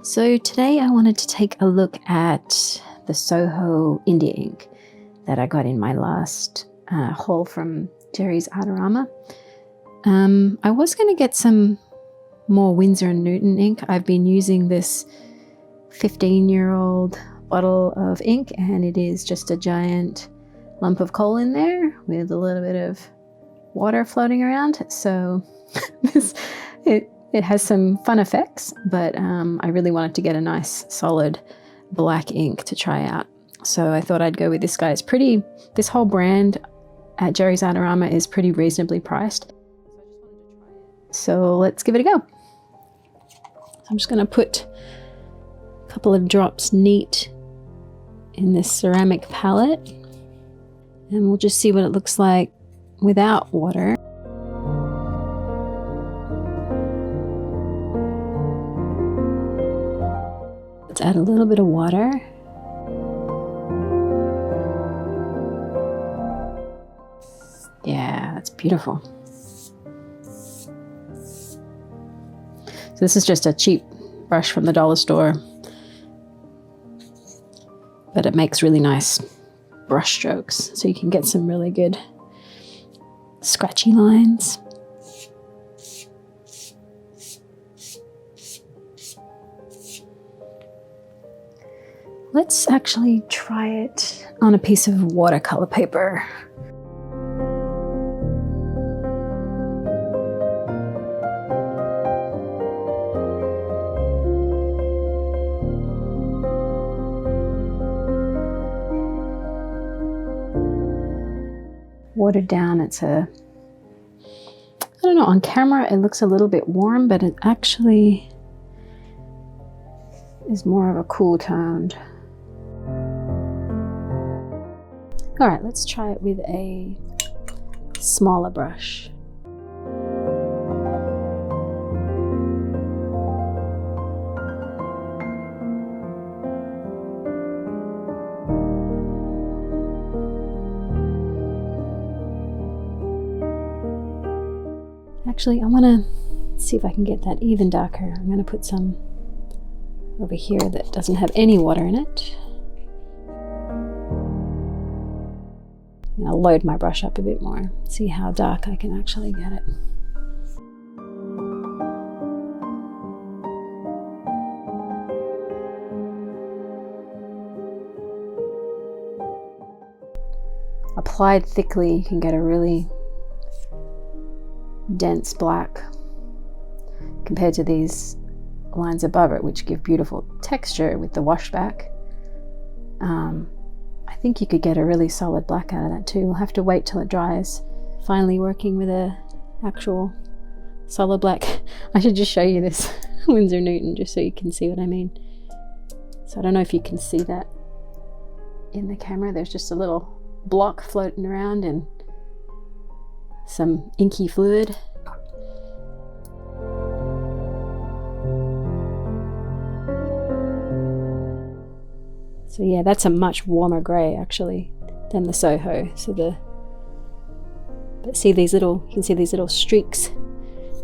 So today I wanted to take a look at the SoHo India Ink that I got in my last haul from Jerry's Artarama. I was going to get some more Winsor & Newton ink. I've been using this 15-year-old bottle of ink, and it is just a giant lump of coal in there with a little bit of water floating around. So it has some fun effects, but I really wanted to get a nice solid black ink to try out. So I thought I'd go with this guy. This whole brand at Jerry's Artarama is pretty reasonably priced. So let's give it a go. I'm just going to put a couple of drops neat in this ceramic palette, and we'll just see what it looks like without water. Let's add a little bit of water. Yeah, that's beautiful. So this is just a cheap brush from the dollar store, but it makes really nice brush strokes, so you can get some really good scratchy lines. Let's actually try it on a piece of watercolor paper. Watered down, I don't know, on camera it looks a little bit warm, but it actually is more of a cool toned. All right, let's try it with a smaller brush. Actually, I want to see if I can get that even darker. I'm going to put some over here that doesn't have any water in it. And I'll load my brush up a bit more, see how dark I can actually get it. Applied thickly, you can get a really dense black compared to these lines above it, which give beautiful texture with the washback. I think you could get a really solid black out of that too. We'll have to wait till it dries. Finally working with a actual solid black. I should just show you this Winsor & Newton just so you can see what I mean. So I don't know if you can see that in the camera. There's just a little block floating around and some inky fluid. So yeah, that's a much warmer grey actually than the SoHo. But see these little, you can see these little streaks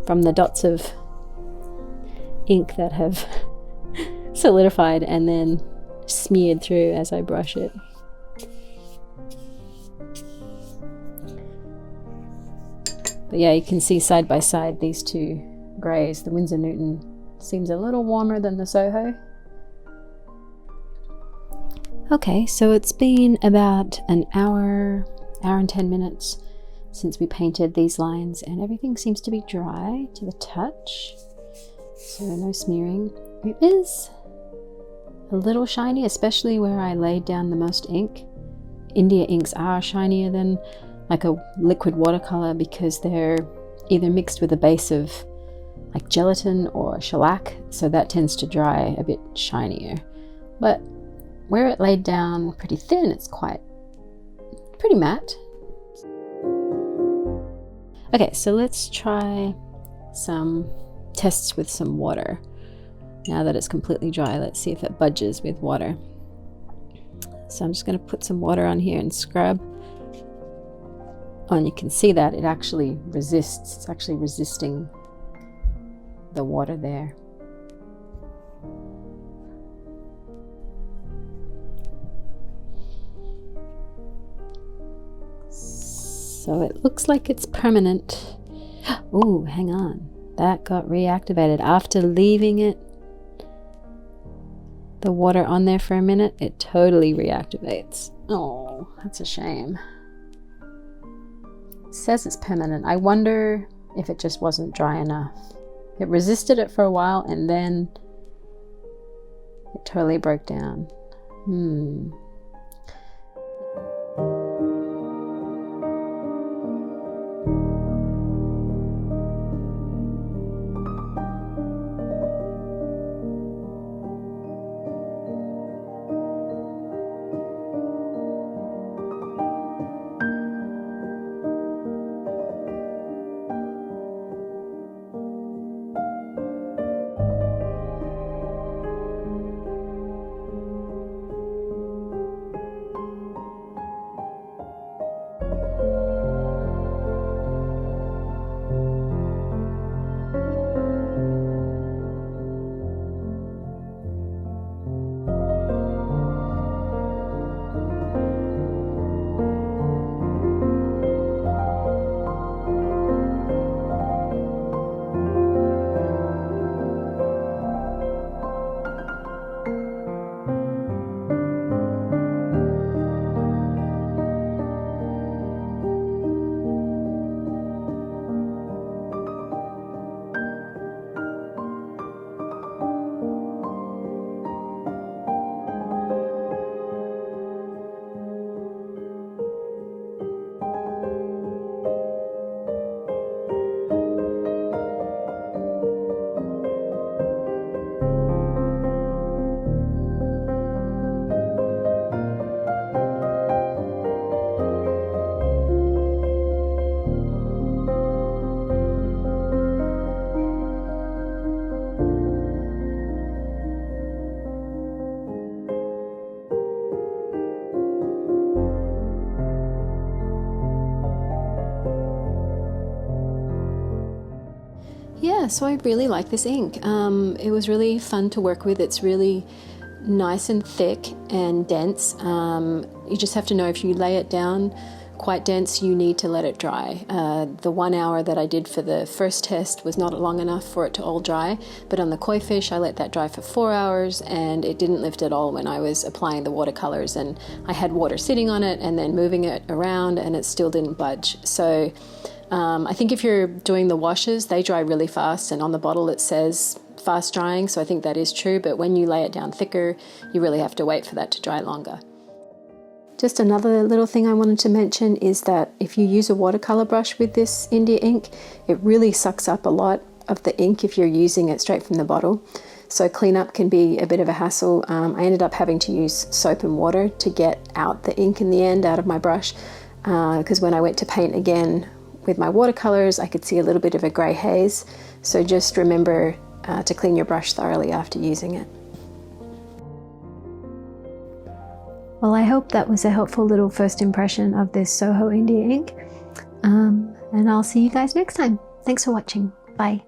from the dots of ink that have solidified and then smeared through as I brush it. But yeah, you can see side by side these two greys. The Winsor & Newton seems a little warmer than the SoHo. Okay, so it's been about an hour and 10 minutes since we painted these lines, and everything seems to be dry to the touch, so no smearing. It is a little shiny, especially where I laid down the most ink. India inks are shinier than like a liquid watercolor because they're either mixed with a base of like gelatin or shellac, so that tends to dry a bit shinier. But where it laid down pretty thin, it's pretty matte. Okay, so let's try some tests with some water. Now that it's completely dry, let's see if it budges with water. So I'm just going to put some water on here and scrub. Oh, and you can see that it actually resists. It's actually resisting the water there. So it looks like it's permanent. Oh, hang on. That got reactivated after leaving it, the water on there for a minute. It totally reactivates. Oh, that's a shame. It says it's permanent. I wonder if it just wasn't dry enough. It resisted it for a while and then it totally broke down. Yeah, so I really like this ink. It was really fun to work with. It's really nice and thick and dense. You just have to know if you lay it down quite dense, you need to let it dry. The 1 hour that I did for the first test was not long enough for it to all dry, but on the koi fish I let that dry for 4 hours and it didn't lift at all when I was applying the watercolors, and I had water sitting on it and then moving it around and it still didn't budge. So I think if you're doing the washes, they dry really fast, and on the bottle it says fast drying, so I think that is true, but when you lay it down thicker, you really have to wait for that to dry longer. Just another little thing I wanted to mention is that if you use a watercolor brush with this India ink, it really sucks up a lot of the ink if you're using it straight from the bottle. So cleanup can be a bit of a hassle. I ended up having to use soap and water to get out the ink in the end out of my brush, because when I went to paint again with my watercolors, I could see a little bit of a grey haze. So just remember to clean your brush thoroughly after using it. Well, I hope that was a helpful little first impression of this SoHo India ink. And I'll see you guys next time. Thanks for watching. Bye.